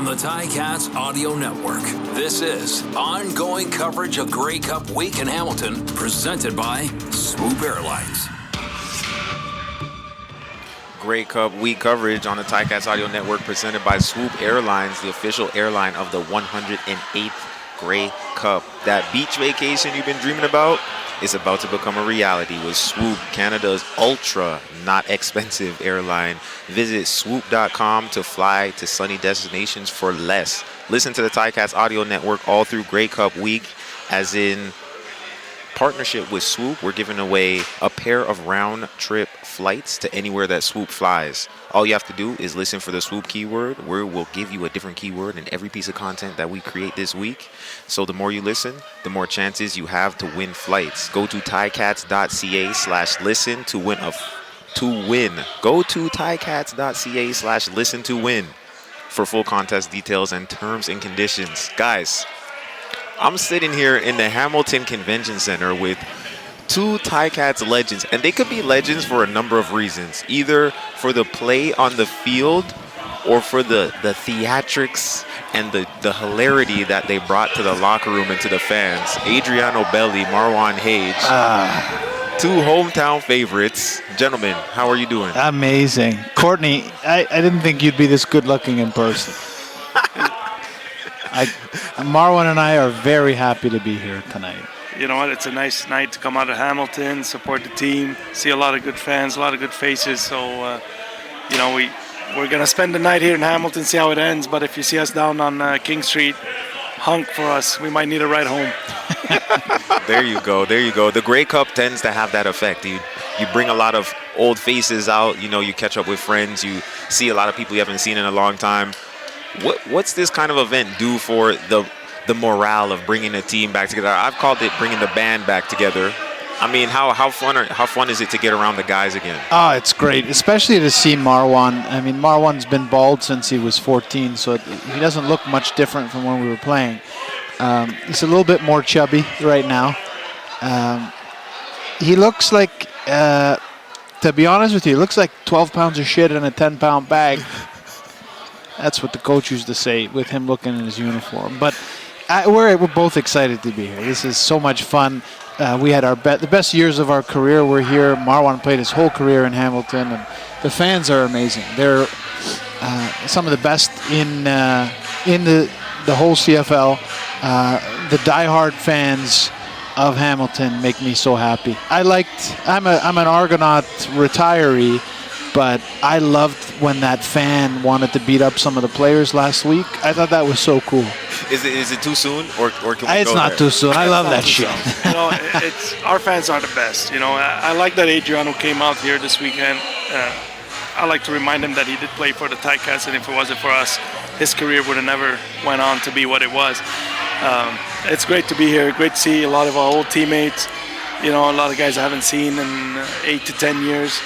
From the Ticats Audio Network, this is ongoing coverage of Grey Cup Week in Hamilton, presented by Swoop Airlines. Grey Cup Week coverage on the Ticats Audio Network, presented by Swoop Airlines, the official airline of the 108th Grey Cup. That beach vacation you've been dreaming about is about to become a reality with Swoop, Canada's ultra not expensive airline. Visit swoop.com to fly to sunny destinations for less. Listen to the Ticats Audio Network all through Grey Cup Week. As in partnership with Swoop, we're giving away a pair of round-trip flights to anywhere that Swoop flies. All you have to do is listen for the Swoop keyword, where we'll give you a different keyword in every piece of content that we create this week. So the more you listen, the more chances you have to win flights. Go to ticats.ca/listen to win Go to ticats.ca/listen to win for full contest details and terms and conditions. Guys, I'm sitting here in the Hamilton Convention Center with two Ticats legends, and they could be legends for a number of reasons, either for the play on the field or for the theatrics and the hilarity that they brought to the locker room and to the fans. Adriano Belli, Marwan Hage, two hometown favorites. Gentlemen, how are you doing? Amazing. Courtney, I didn't think you'd be this good looking in person. Marwan and I are very happy to be here tonight. You know what? It's a nice night to come out of Hamilton, support the team, see a lot of good fans, a lot of good faces. So, we're going to spend the night here in Hamilton, see how it ends. But if you see us down on King Street, honk for us. We might need a ride home. There you go. The Grey Cup tends to have that effect. You bring a lot of old faces out. You catch up with friends. You see a lot of people you haven't seen in a long time. What's this kind of event do for the morale of bringing the team back together? I've called it bringing the band back together. I mean, how fun is it to get around the guys again? Oh, it's great, especially to see Marwan. I mean, Marwan's been bald since he was 14, so he doesn't look much different from when we were playing. He's a little bit more chubby right now. He looks like, to be honest with you, he looks like 12 pounds of shit in a 10-pound bag. That's what the coach used to say with him looking in his uniform. But we're both excited to be here. This is so much fun. We had the best years of our career were here. Marwan played his whole career in Hamilton, and the fans are amazing. They're some of the best in the whole CFL. The diehard fans of Hamilton make me so happy. I'm an Argonaut retiree, but I loved when that fan wanted to beat up some of the players last week. I thought that was so cool. Is it too soon, or can we It's not too soon. I love that shit. Our fans are the best. I like that Adriano came out here this weekend. I like to remind him that he did play for the Ticats, and if it wasn't for us, his career would have never went on to be what it was. It's great to be here. Great to see a lot of our old teammates. A lot of guys I haven't seen in 8 to 10 years.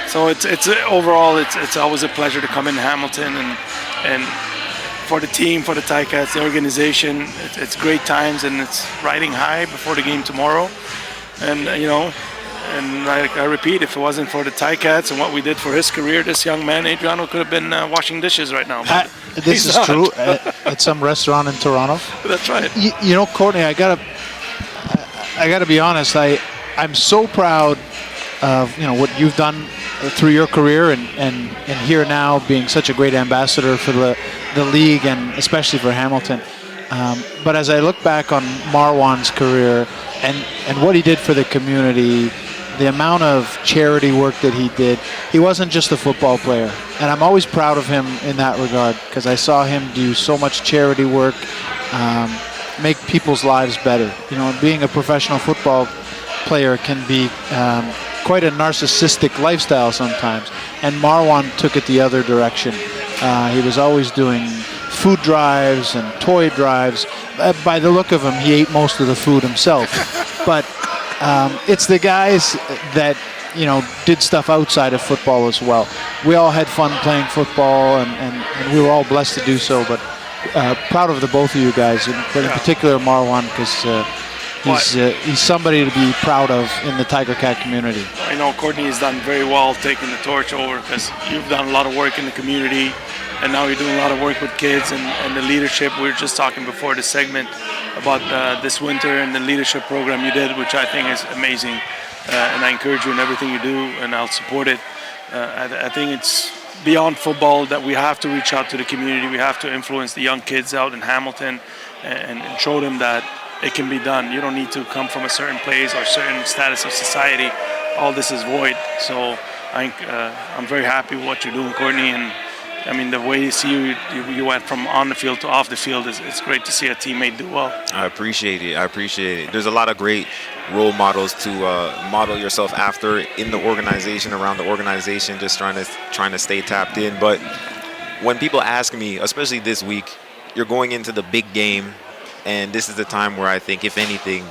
So it's overall it's always a pleasure to come in Hamilton and for the team, for the Ticats, the organization. It's great times, and it's riding high before the game tomorrow. And and I repeat, if it wasn't for the Ticats and what we did for his career, this young man Adriano could have been washing dishes right now. This is true at some restaurant in Toronto. That's right. Courtney, I gotta be honest. I'm so proud of what you've done through your career and here now being such a great ambassador for the league and especially for Hamilton. But as I look back on Marwan's career and what he did for the community, the amount of charity work that he did, he wasn't just a football player. And I'm always proud of him in that regard because I saw him do so much charity work, make people's lives better. Being a professional football player can be quite a narcissistic lifestyle sometimes, and Marwan took it the other direction. He was always doing food drives and toy drives. By the look of him, he ate most of the food himself. But it's the guys that did stuff outside of football as well. We all had fun playing football, and we were all blessed to do so. But proud of the both of you guys, but in particular Marwan, because he's somebody to be proud of in the Tiger Cat community. Courtney has done very well taking the torch over, because you've done a lot of work in the community, and now you're doing a lot of work with kids and the leadership. We were just talking before the segment about this winter and the leadership program you did, which I think is amazing. And I encourage you in everything you do, and I'll support it. I think it's beyond football that we have to reach out to the community. We have to influence the young kids out in Hamilton and show them that it can be done. You don't need to come from a certain place or certain status of society. All this is void. So I'm very happy with what you're doing, Courtney. And I mean, the way you see you went from on the field to off the field, it's great to see a teammate do well. I appreciate it. There's a lot of great role models to model yourself after in the organization, around the organization, just trying to stay tapped in. But when people ask me, especially this week, you're going into the big game, and this is the time where I think, if anything,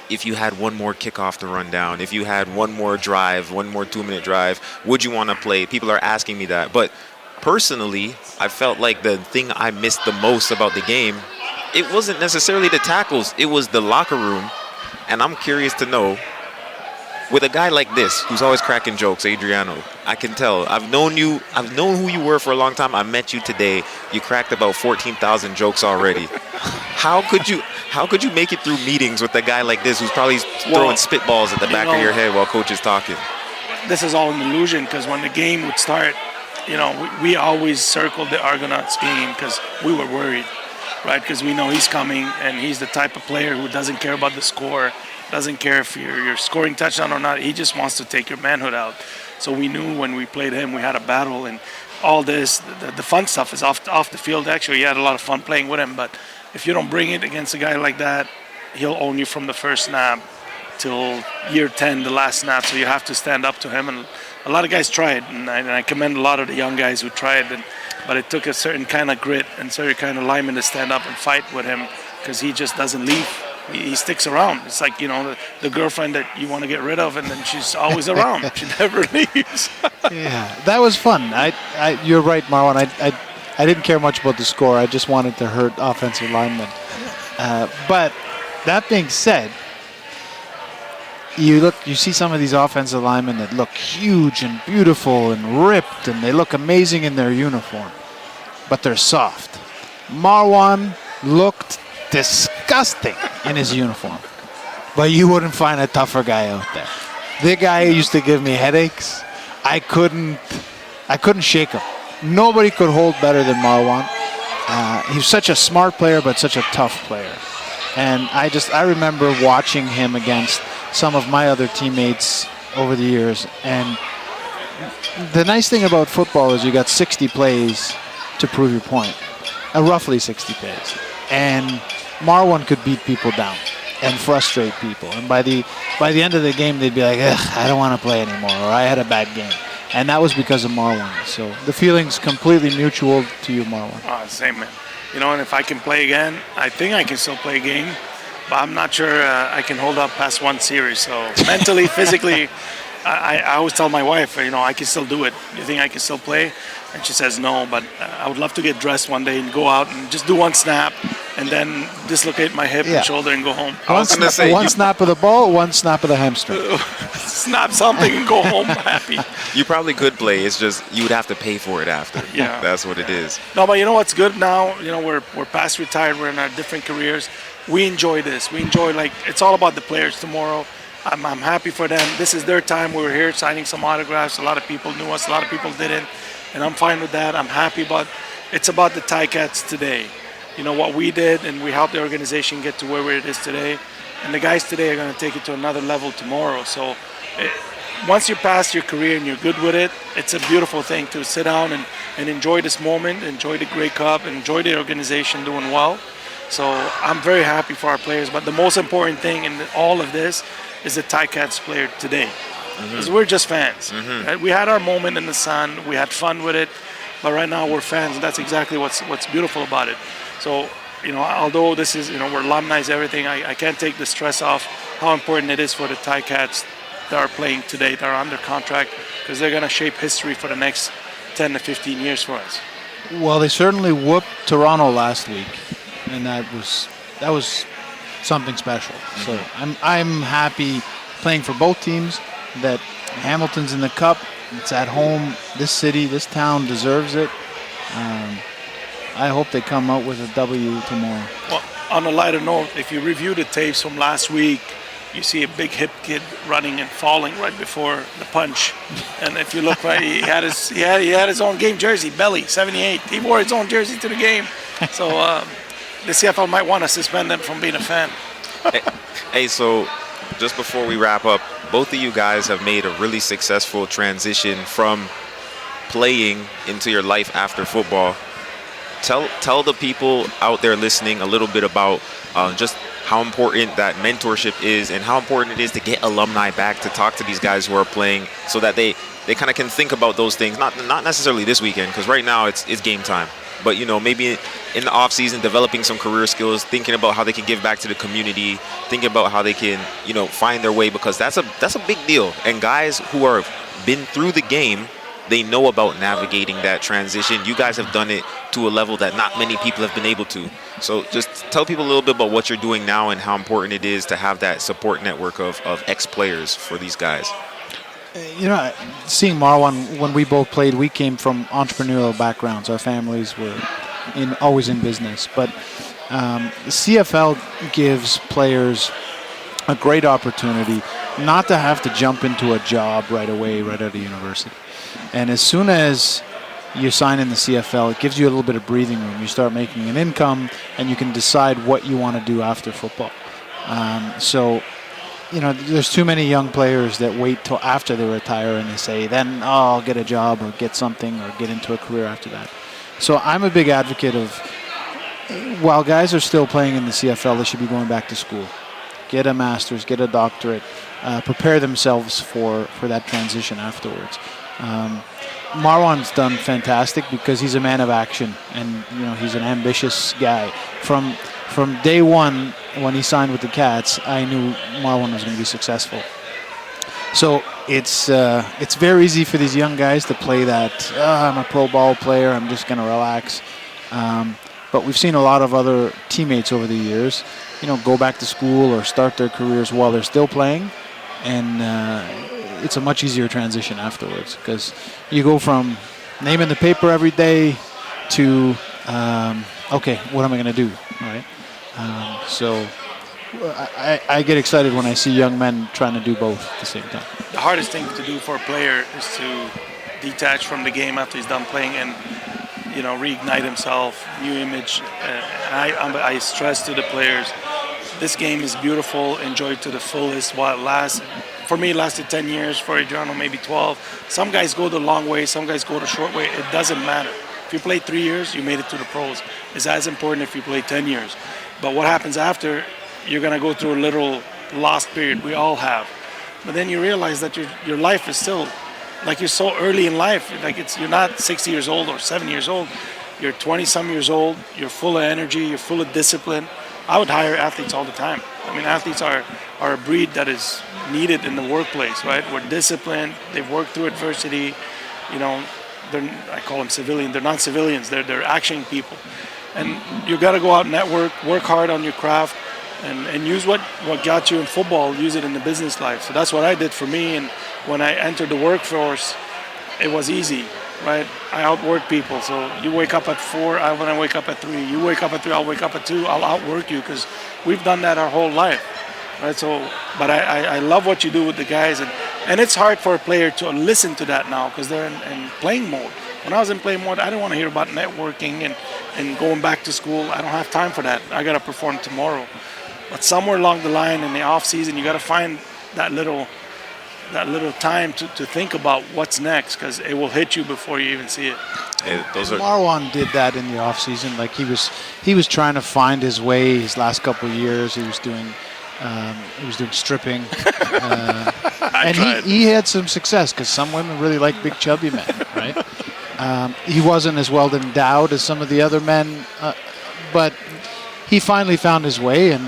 if you had one more kickoff to run down, if you had one more drive, one more 2-minute drive, would you want to play? People are asking me that. But personally, I felt like the thing I missed the most about the game, it wasn't necessarily the tackles, it was the locker room. And I'm curious to know, with a guy like this, who's always cracking jokes, Adriano, I can tell. I've known who you were for a long time. I met you today. You cracked about 14,000 jokes already. How could you make it through meetings with a guy like this, who's probably throwing spitballs at the back of your head while coach is talking? This is all an illusion, because when the game would start, we always circled the Argonauts game because we were worried, right? Because we know he's coming, and he's the type of player who doesn't care about the score, doesn't care if you're scoring touchdown or not. He just wants to take your manhood out. So we knew when we played him, we had a battle, and all this, the fun stuff is off the field. Actually, you had a lot of fun playing with him, but if you don't bring it against a guy like that, he'll own you from the first snap till year 10, the last snap. So you have to stand up to him, and a lot of guys tried, and I commend a lot of the young guys who tried, but it took a certain kind of grit and certain kind of lineman to stand up and fight with him, because he just doesn't leave. He sticks around. It's like, the girlfriend that you want to get rid of, and then she's always around. She never leaves. Yeah, that was fun. You're right, Marwan. I didn't care much about the score. I just wanted to hurt offensive linemen. But that being said, you see some of these offensive linemen that look huge and beautiful and ripped, and they look amazing in their uniform, but they're soft. Marwan looked disgusting in his uniform, but you wouldn't find a tougher guy out there. The guy used to give me headaches. I couldn't shake him. Nobody could hold better than Marwan. He was such a smart player, but such a tough player. And I remember watching him against some of my other teammates over the years. And the nice thing about football is you got 60 plays to prove your point. Roughly 60 plays. And Marwan could beat people down and frustrate people. And by the end of the game, they'd be like, I don't want to play anymore, or I had a bad game. And that was because of Marwan. So the feeling's completely mutual to you, Marwan. Same, man. And if I can play again, I think I can still play a game, but I'm not sure I can hold up past one series. So mentally, physically, I always tell my wife, I can still do it. You think I can still play? And she says no, but I would love to get dressed one day and go out and just do one snap and then dislocate my hip and shoulder and go home. One snap of the ball, one snap of the hamstring. Snap something and go home happy. You probably could play. It's just you would have to pay for it after. Yeah. That's what it is. No, but what's good now? We're past retired. We're in our different careers. We enjoy this. We enjoy, it's all about the players tomorrow. I'm happy for them. This is their time. We were here signing some autographs. A lot of people knew us. A lot of people didn't. And I'm fine with that. I'm happy, but it's about the Ticats today. What we did, and we helped the organization get to where it is today. And the guys today are going to take it to another level tomorrow. So once you pass your career and you're good with it, it's a beautiful thing to sit down and enjoy this moment, enjoy the Grey Cup, and enjoy the organization doing well. So I'm very happy for our players. But the most important thing in all of this is the Ticats player today. Because we're just fans. Right? We had our moment in the sun. We had fun with it. But right now we're fans, and that's exactly what's beautiful about it. So, although this is, we're alumni, everything, I can't take the stress off how important it is for the Ticats that are playing today, that are under contract, because they're going to shape history for the next 10 to 15 years for us. Well, they certainly whooped Toronto last week, and that was something special. So I'm happy playing for both teams that Hamilton's in the Cup. It's at home. This city, this town deserves it. I hope they come out with a W tomorrow. Well, on a lighter note, if you review the tapes from last week, you see a big hip kid running and falling right before the punch. And if you look right, he had his own game jersey, Belli, 78. He wore his own jersey to the game. So the CFL might want to suspend him from being a fan. Hey, so just before we wrap up, both of you guys have made a really successful transition from playing into your life after football. Tell the people out there listening a little bit about just how important that mentorship is and how important it is to get alumni back to talk to these guys who are playing so that they kind of can think about those things, not necessarily this weekend, because right now it's game time, but maybe in the off season developing some career skills, thinking about how they can give back to the community, thinking about how they can find their way, because that's a big deal. And guys who are been through the game, they know about navigating that transition. You guys have done it to a level that not many people have been able to. So just tell people a little bit about what you're doing now and how important it is to have that support network of ex-players for these guys. Seeing Marwan, when we both played, we came from entrepreneurial backgrounds. Our families were always in business. But the CFL gives players a great opportunity not to have to jump into a job right away, right out of university. And as soon as you sign in the CFL, it gives you a little bit of breathing room. You start making an income, and you can decide what you want to do after football. There's too many young players that wait till after they retire and they say, then I'll get a job or get something or get into a career after that. So I'm a big advocate of, while guys are still playing in the CFL, they should be going back to school. Get a master's, get a doctorate, prepare themselves for that transition afterwards. Marwan's done fantastic because he's a man of action, and he's an ambitious guy. From day one, when he signed with the Cats, I knew Marwan was going to be successful. So it's very easy for these young guys to play that, I'm a pro ball player, I'm just going to relax. But we've seen a lot of other teammates over the years, go back to school or start their careers while they're still playing, and it's a much easier transition afterwards because you go from name in the paper every day to, okay, what am I going to do, right? So I get excited when I see young men trying to do both at the same time. The hardest thing to do for a player is to detach from the game after he's done playing and, reignite himself, new image. I stress to the players, this game is beautiful, enjoy it to the fullest while it lasts. For me, it lasted 10 years. For Adriano, maybe 12. Some guys go the long way, some guys go the short way. It doesn't matter. If you play 3 years, you made it to the pros. It's as important if you play 10 years. But what happens after, you're going to go through a little lost period. We all have. But then you realize that your life is still, like you're so early in life. Like you're not 60 years old or 70 years old. You're 20-some years old. You're full of energy. You're full of discipline. I would hire athletes all the time. I mean, athletes are a breed that is needed in the workplace, right? We're disciplined. They've worked through adversity. I call them civilian. They're not civilians. They're action people. And you got to go out and network, work hard on your craft, and use what got you in football, use it in the business life. So that's what I did for me. And when I entered the workforce, it was easy, right? I outwork people. So you wake up at 4, I want to wake up at 3. You wake up at 3, I'll wake up at 2. I'll outwork you because we've done that our whole life, right? So, but I love what you do with the guys, and it's hard for a player to listen to that now because they're in playing mode. When I was in playing mode, I didn't want to hear about networking and going back to school. I don't have time for that. I got to perform tomorrow. But somewhere along the line in the off season, you got to find that little time to think about what's next because it will hit you before you even see it. Marwan did that in the off season. Like he was trying to find his way. His last couple of years, he was doing stripping, and he had some success because some women really like big chubby men, right? He wasn't as well endowed as some of the other men, but he finally found his way, and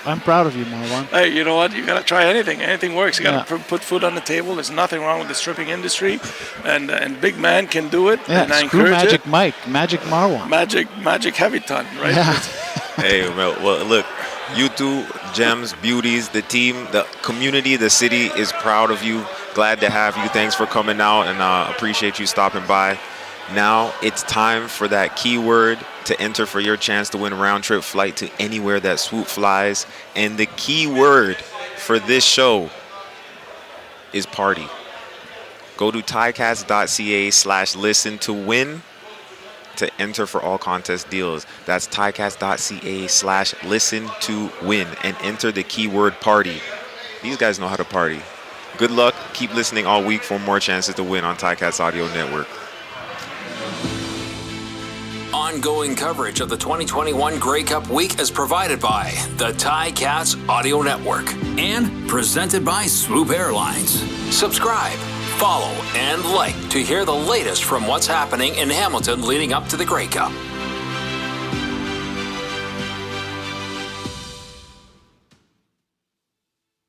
I'm proud of you, Marwan. Hey, you know what? You got to try anything. Anything works. You got to put food on the table. There's nothing wrong with the stripping industry, and big man can do it. Yeah, and I screw encourage Magic it. Mike, Magic Marwan. Magic Heavy Ton, right? Yeah. Hey, well, look, you two, gems, beauties, the team, the community, the city is proud of you. Glad to have you. Thanks for coming out, and appreciate you stopping by. Now it's time for that keyword to enter for your chance to win a round-trip flight to anywhere that Swoop flies. And the keyword for this show is party. Go to ticats.ca/listen to win to enter for all contest deals. That's ticats.ca/listen to win and enter the keyword party. These guys know how to party. Good luck. Keep listening all week for more chances to win on Ticats Audio Network. Ongoing coverage of the 2021 Grey Cup Week is provided by the Ticats Audio Network and presented by Swoop Airlines. Subscribe, follow, and like to hear the latest from what's happening in Hamilton leading up to the Grey Cup.